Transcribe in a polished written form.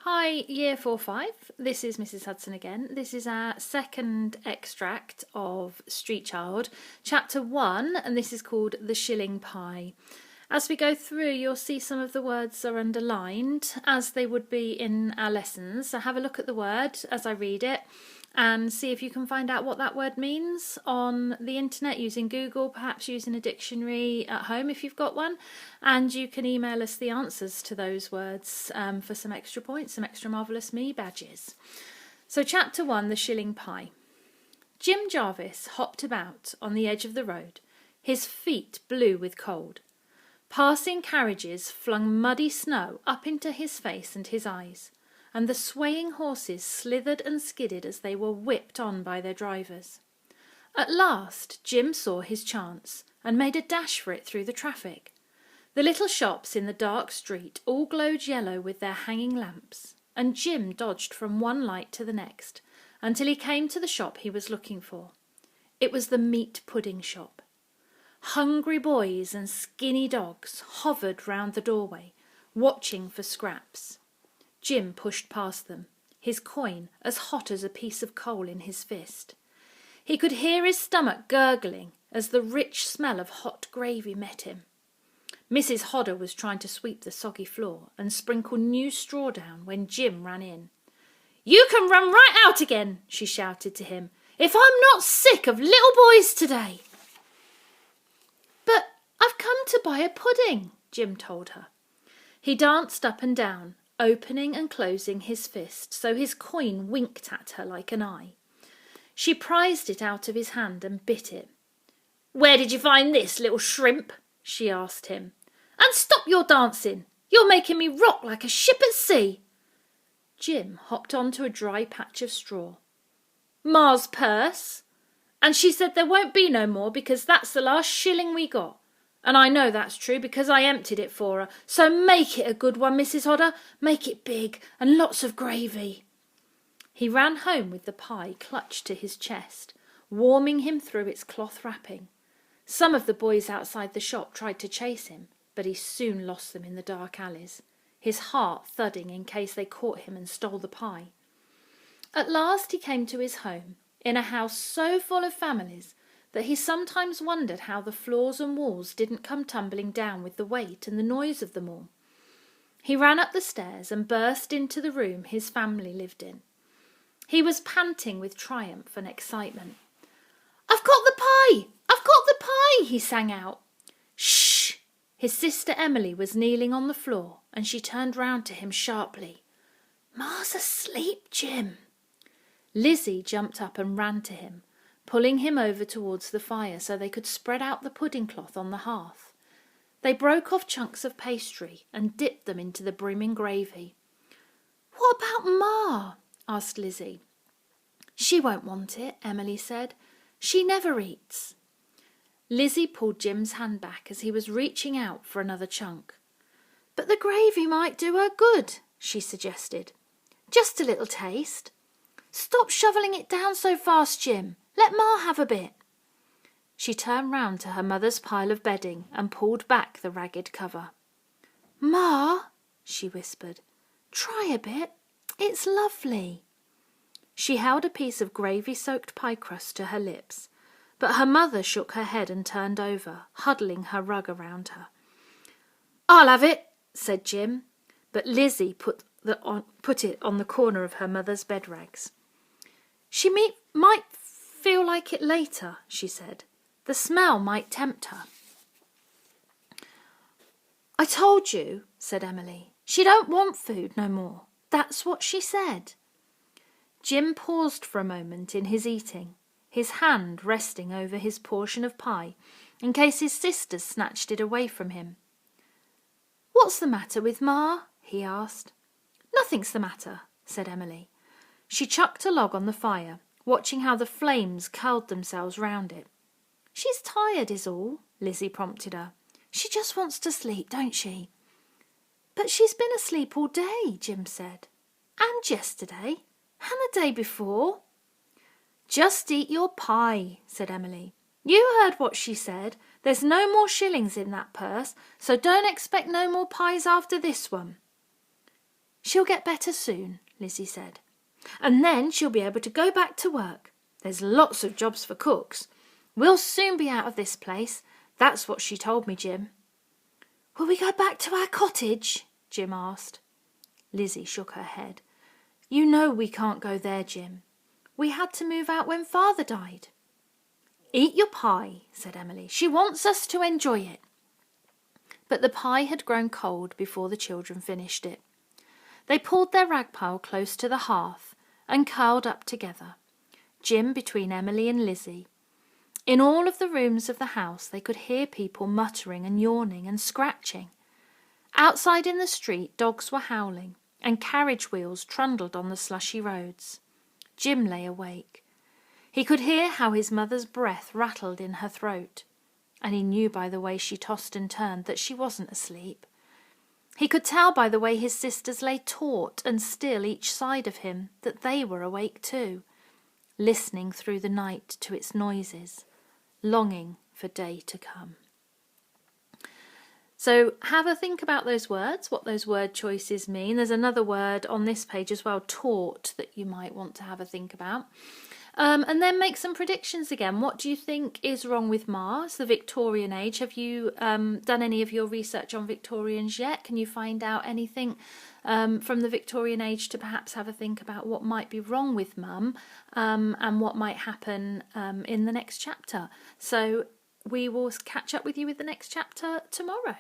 Hi, Year 4-5. This is Mrs. Hudson again. This is our second extract of Street Child, Chapter 1, and this is called The Shilling Pie. As we go through, you'll see some of the words are underlined, as they would be in our lessons. So have a look at the word as I read it, and see if you can find out what that word means on the internet using Google, perhaps using a dictionary at home if you've got one, and you can email us the answers to those words for some extra points, some extra Marvellous Me badges. So Chapter 1, The Shilling Pie. Jim Jarvis hopped about on the edge of the road, his feet blue with cold. Passing carriages flung muddy snow up into his face and his eyes, and the swaying horses slithered and skidded as they were whipped on by their drivers. At last Jim saw his chance, and made a dash for it through the traffic. The little shops in the dark street all glowed yellow with their hanging lamps, and Jim dodged from one light to the next, until he came to the shop he was looking for. It was the meat pudding shop. Hungry boys and skinny dogs hovered round the doorway, watching for scraps. Jim pushed past them, his coin as hot as a piece of coal in his fist. He could hear his stomach gurgling as the rich smell of hot gravy met him. Mrs. Hodder was trying to sweep the soggy floor and sprinkle new straw down when Jim ran in. "You can run right out again," she shouted to him, "if I'm not sick of little boys today." "But I've come to buy a pudding," Jim told her. He danced up and down, opening and closing his fist so his coin winked at her like an eye. She prized it out of his hand and bit it. "Where did you find this, little shrimp?" she asked him. "And stop your dancing. You're making me rock like a ship at sea." Jim hopped onto a dry patch of straw. "Ma's purse. And she said there won't be no more because that's the last shilling we got. And I know that's true because I emptied it for her. So make it a good one, Mrs. Hodder. Make it big and lots of gravy." He ran home with the pie clutched to his chest, warming him through its cloth wrapping. Some of the boys outside the shop tried to chase him, but he soon lost them in the dark alleys, his heart thudding in case they caught him and stole the pie. At last he came to his home, in a house so full of families that he sometimes wondered how the floors and walls didn't come tumbling down with the weight and the noise of them all. He ran up the stairs and burst into the room his family lived in. He was panting with triumph and excitement. "I've got the pie! I've got the pie!" he sang out. "Shh!" His sister Emily was kneeling on the floor, and she turned round to him sharply. "Ma's asleep, Jim." Lizzie jumped up and ran to him, pulling him over towards the fire so they could spread out the pudding cloth on the hearth. They broke off chunks of pastry and dipped them into the brimming gravy. "What about Ma?" asked Lizzie. "She won't want it," Emily said. "She never eats." Lizzie pulled Jim's hand back as he was reaching out for another chunk. "But the gravy might do her good," she suggested. "Just a little taste." "Stop shoveling it down so fast, Jim. Let Ma have a bit." She turned round to her mother's pile of bedding and pulled back the ragged cover. "Ma," she whispered, "try a bit. It's lovely." She held a piece of gravy-soaked pie crust to her lips, but her mother shook her head and turned over, huddling her rug around her. "I'll have it," said Jim, but Lizzie put it on the corner of her mother's bed rags. "She might feel like it later," she said. "The smell might tempt her." "I told you," said Emily. "She don't want food no more. That's what she said." Jim paused for a moment in his eating, his hand resting over his portion of pie in case his sisters snatched it away from him. "What's the matter with Ma?" he asked. "Nothing's the matter," said Emily. She chucked a log on the fire, watching how the flames curled themselves round it. "She's tired is all," Lizzie prompted her. "She just wants to sleep, don't she?" "But she's been asleep all day," Jim said. "And yesterday, and the day before." "Just eat your pie," said Emily. "You heard what she said. There's no more shillings in that purse, so don't expect no more pies after this one." "She'll get better soon," Lizzie said. "And then she'll be able to go back to work. There's lots of jobs for cooks. We'll soon be out of this place. That's what she told me, Jim." "Will we go back to our cottage?" Jim asked. Lizzie shook her head. "You know we can't go there, Jim. We had to move out when Father died." "Eat your pie," said Emily. "She wants us to enjoy it." But the pie had grown cold before the children finished it. They pulled their rag pile close to the hearth and curled up together, Jim between Emily and Lizzie. In all of the rooms of the house they could hear people muttering and yawning and scratching. Outside in the street dogs were howling and carriage wheels trundled on the slushy roads. Jim lay awake. He could hear how his mother's breath rattled in her throat, and he knew by the way she tossed and turned that she wasn't asleep. He could tell by the way his sisters lay taut and still each side of him that they were awake too, listening through the night to its noises, longing for day to come. So have a think about those words, what those word choices mean. There's another word on this page as well, taught, that you might want to have a think about. And then make some predictions again. What do you think is wrong with Mars, the Victorian age? Have you done any of your research on Victorians yet? Can you find out anything from the Victorian age to perhaps have a think about what might be wrong with Mum and what might happen in the next chapter? So we will catch up with you with the next chapter tomorrow.